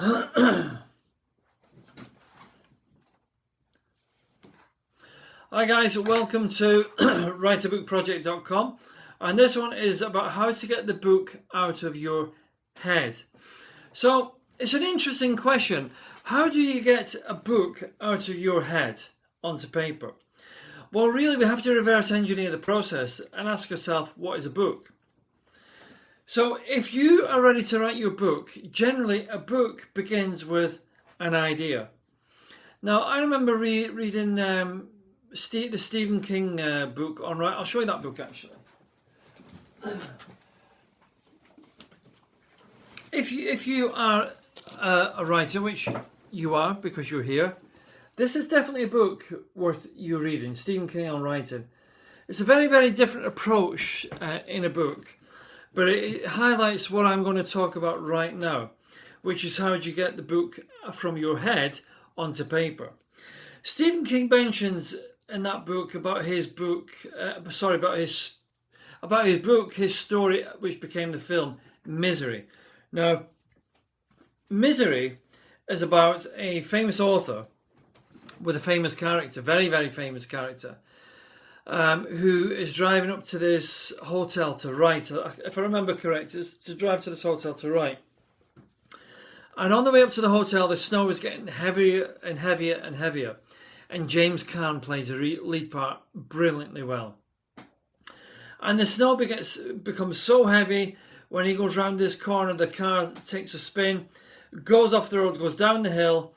Hi guys, welcome to writeabookproject.com, and this one is about how to get the book out of your head. So it's an interesting question. How do you get a book out of your head onto paper? Well, really we have to reverse engineer the process and ask yourself, what is a book? So if you are ready to write your book, generally a book begins with an idea. Now, I remember reading the Stephen King book on writing. I'll show you that book actually. If you are a writer, which you are because you're here, this is definitely a book worth you reading. Stephen King on writing. It's a very, very different approach in a book, but it highlights what I'm going to talk about right now, which is how do you get the book from your head onto paper. Stephen King mentions in that book about his story, which became the film Misery. Now, Misery is about a famous author with a famous character, very, very famous character, who is driving up to this hotel to write. If I remember correct, it's to drive to this hotel to write. And on the way up to the hotel, the snow is getting heavier and heavier and heavier. And James Caan plays a lead part brilliantly well. And the snow becomes so heavy, when he goes round this corner, the car takes a spin, goes off the road, goes down the hill,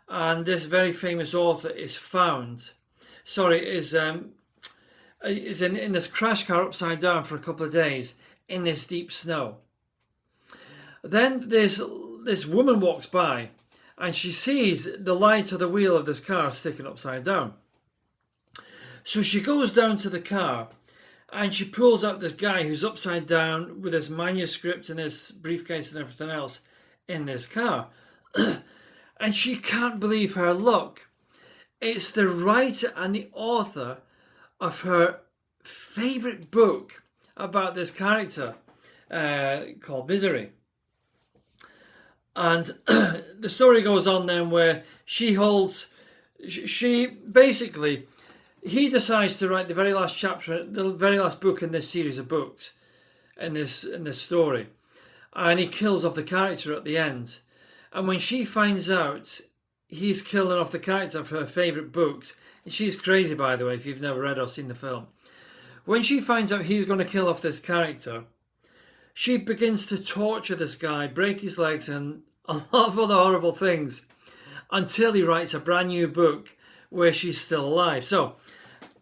and this very famous author is found. Is in this crash car upside down for a couple of days in this deep snow. Then this woman walks by and she sees the light of the wheel of this car sticking upside down. So she goes down to the car and she pulls out this guy who's upside down with his manuscript and his briefcase and everything else in this car. And she can't believe her luck. It's the writer and the author of her favourite book about this character called Misery. And the story goes on then where he decides to write the very last chapter, the very last book in this series of books, in this story. And he kills off the character at the end. And when she finds out he's killing off the character of her favourite books, and she's crazy, by the way, if you've never read or seen the film. When she finds out he's going to kill off this character, she begins to torture this guy, break his legs, and a lot of other horrible things until he writes a brand new book where she's still alive. So,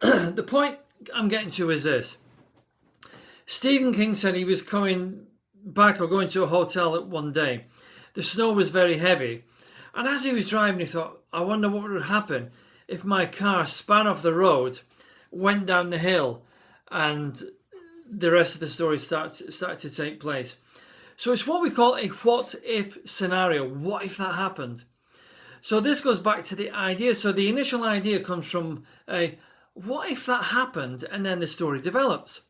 the point I'm getting to is this. Stephen King said he was coming back or going to a hotel at one day. The snow was very heavy. And as he was driving, he thought, I wonder what would happen if my car span off the road, went down the hill, and the rest of the story started to take place. So it's what we call a what-if scenario. What if that happened? So this goes back to the idea. So the initial idea comes from a what if that happened, and then the story develops.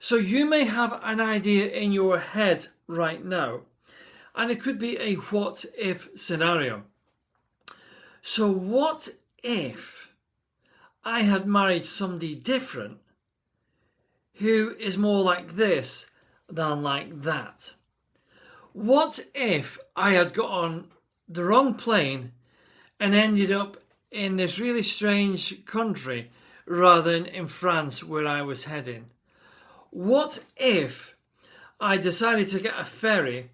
So you may have an idea in your head right now, and it could be a what-if scenario. So what if I had married somebody different who is more like this than like that? What if I had got on the wrong plane and ended up in this really strange country rather than in France where I was heading? What if I decided to get a ferry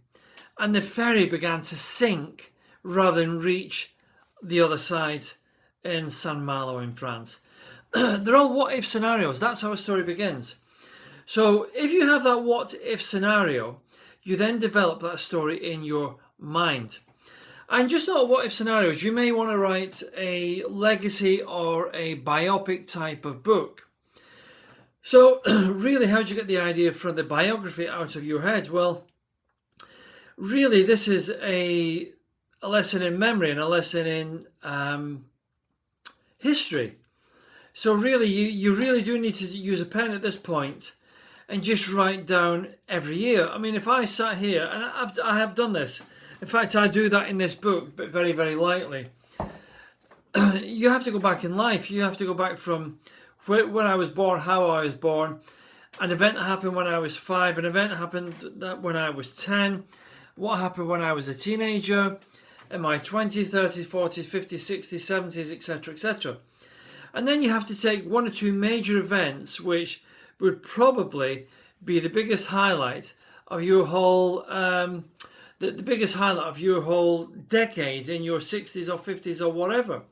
and the ferry began to sink rather than reach the other side in Saint Malo in France? They're all what-if scenarios. That's how a story begins. So if you have that what-if scenario, you then develop that story in your mind. And just not what-if scenarios, you may want to write a legacy or a biopic type of book. So really, how do you get the idea from the biography out of your head? Well, really, this is a lesson in memory and a lesson in history. So really, you really do need to use a pen at this point and just write down every year. I mean, if I sat here, and I have done this, In fact, I do that in this book, but very, very lightly. You have to go back in life. You have to go back from when I was born, how I was born. An event happened when I was 5. An event happened when I was 10. What happened when I was a teenager, in my 20s, 30s, 40s, 50s, 60s, 70s, etc., etc. And then you have to take 1 or 2 major events, which would probably be the biggest highlight of your whole, the biggest highlight of your whole decade in your 60s or 50s or whatever.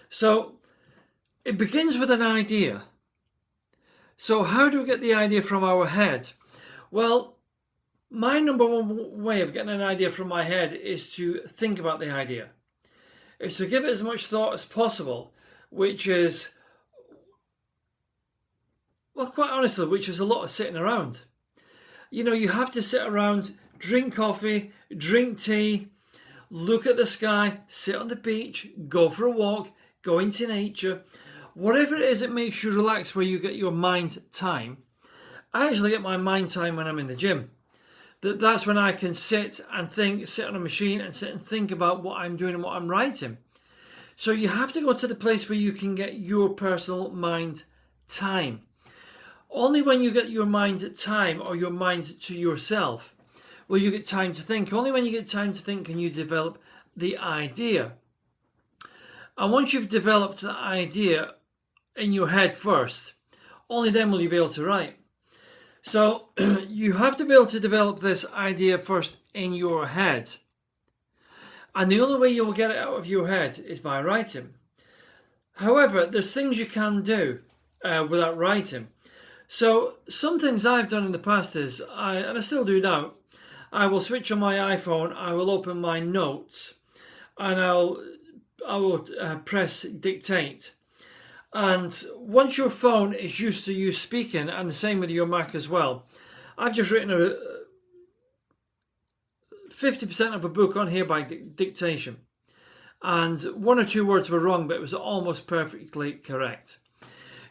So it begins with an idea. So how do we get the idea from our head? Well, my number one way of getting an idea from my head is to think about the idea. It's to give it as much thought as possible, which is, well, quite honestly, which is a lot of sitting around. You know, you have to sit around, drink coffee, drink tea, look at the sky, sit on the beach, go for a walk, go into nature. Whatever it is that makes you relax, where you get your mind time. I actually get my mind time when I'm in the gym. That's when I can sit and think, sit on a machine and sit and think about what I'm doing and what I'm writing. So you have to go to the place where you can get your personal mind time. Only when you get your mind time, or your mind to yourself, will you get time to think. Only when you get time to think can you develop the idea. And once you've developed the idea in your head first, only then will you be able to write. So you have to be able to develop this idea first in your head. And the only way you will get it out of your head is by writing. However, there's things you can do without writing. So some things I've done in the past is, and I still do now, I will switch on my iPhone, I will open my notes, and I will press dictate. And once your phone is used to you speaking, and the same with your Mac as well, I've just written 50% of a book on here by dictation. And 1 or 2 words were wrong, but it was almost perfectly correct.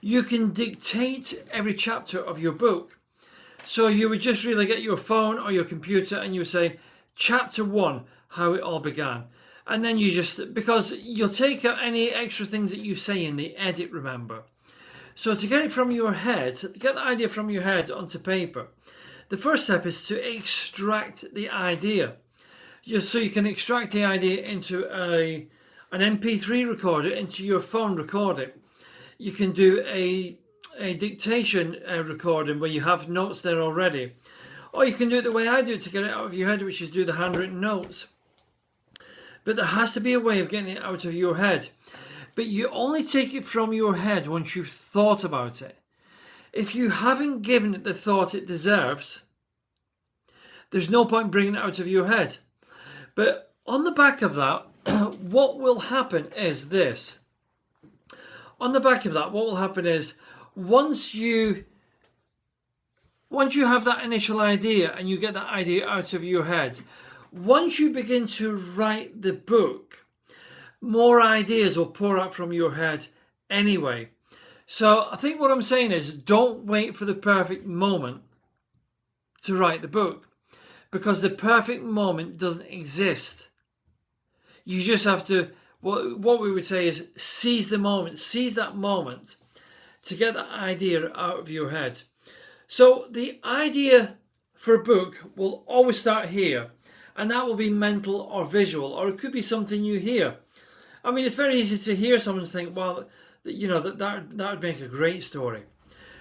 You can dictate every chapter of your book. So you would just really get your phone or your computer and you say, chapter 1, how it all began. And then you just, because you'll take out any extra things that you say in the edit, remember. So to get it from your head, to get the idea from your head onto paper, the first step is to extract the idea. Just so you can extract the idea into an MP3 recorder, into your phone recording. You can do a dictation recording where you have notes there already. Or you can do it the way I do it to get it out of your head, which is do the handwritten notes. But there has to be a way of getting it out of your head. But you only take it from your head once you've thought about it. If you haven't given it the thought it deserves, there's no point bringing it out of your head. But on the back of that, what will happen is this. On the back of that, what will happen is once you have that initial idea and you get that idea out of your head, once you begin to write the book, more ideas will pour out from your head anyway. So I think what I'm saying is don't wait for the perfect moment to write the book, because the perfect moment doesn't exist. You just have to, what we would say is seize the moment, seize that moment to get that idea out of your head. So the idea for a book will always start here, and that will be mental or visual, or it could be something you hear. I mean, it's very easy to hear someone think, well, you know, that would make a great story.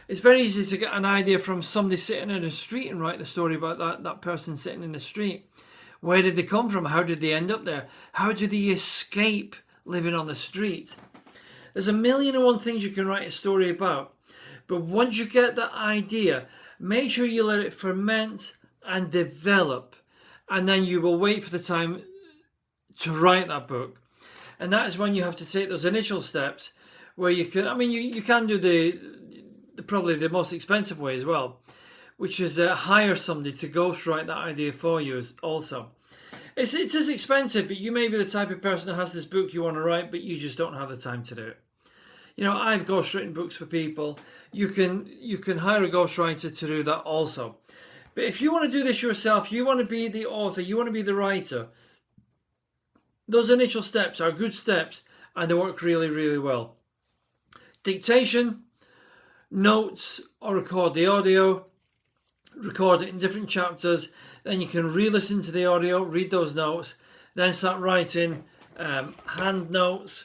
It's very easy to get an idea from somebody sitting in the street and write the story about that person sitting in the street. Where did they come from? How did they end up there? How did they escape living on the street? There's a million and one things you can write a story about. But once you get that idea, make sure you let it ferment and develop. And then you will wait for the time to write that book. And that is when you have to take those initial steps where you can, I mean, you can do the probably the most expensive way as well, which is hire somebody to ghostwrite that idea for you also. It's as expensive, but you may be the type of person who has this book you want to write, but you just don't have the time to do it. You know, I've ghostwritten books for people. You can hire a ghostwriter to do that also. But if you want to do this yourself, you want to be the author, you want to be the writer, those initial steps are good steps and they work really, really well. Dictation, notes, or record the audio, record it in different chapters, then you can re-listen to the audio, read those notes, then start writing hand notes.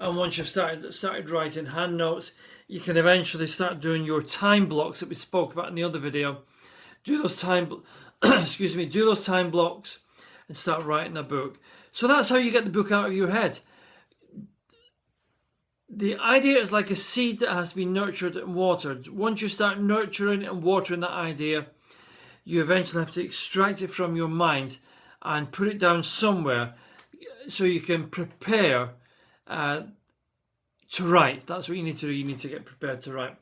And once you've started writing hand notes, you can eventually start doing your time blocks that we spoke about in the other video. Do those time do those time blocks and start writing the book. So that's how you get the book out of your head. The idea is like a seed that has to be nurtured and watered. Once you start nurturing and watering that idea, you eventually have to extract it from your mind and put it down somewhere so you can prepare to write. That's what you need to do. You need to get prepared to write.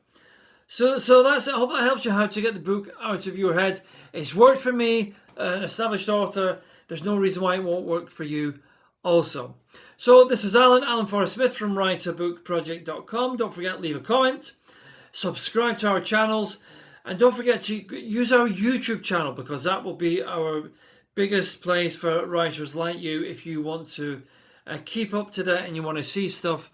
So that's it. I hope that helps you how to get the book out of your head. It's worked for me, an established author. There's no reason why it won't work for you also. So this is Alan Forrest Smith from writeabookproject.com. Don't forget, leave a comment, subscribe to our channels, and don't forget to use our YouTube channel, because that will be our biggest place for writers like you if you want to keep up to date and you want to see stuff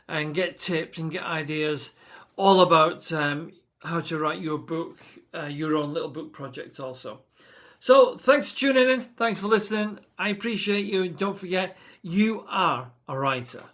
and get tips and get ideas all about how to write your book, your own little book project also. So thanks for tuning in. Thanks for listening. I appreciate you. And don't forget, you are a writer.